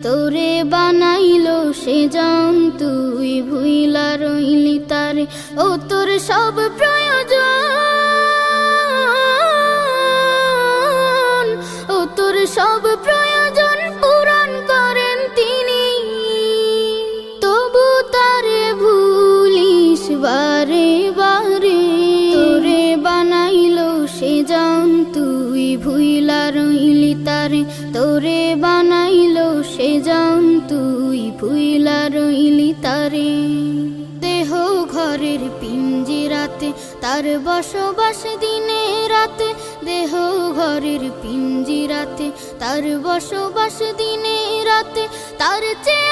তোরে বানাইলো সে জান তুই ভুইলা রইলি তারে ও তোর সব প্রয়োজন ও তোর সব প্রয়োজন পূরণ করেন তিনি তবু তারে ভুলিস বারে বারে তোরে বানাইলো সে জান তুই ভুইলা রইলি তারে তোরে বানাইলো সে জান তুই ভুইলা রইলি তারে দেহ ঘরের পিঞ্জিরাতে তার বসবাস দিনে রাতে দেহ ঘরের পিঞ্জিরাতে তার বসবাস দিনে রাতে তার চেয়ে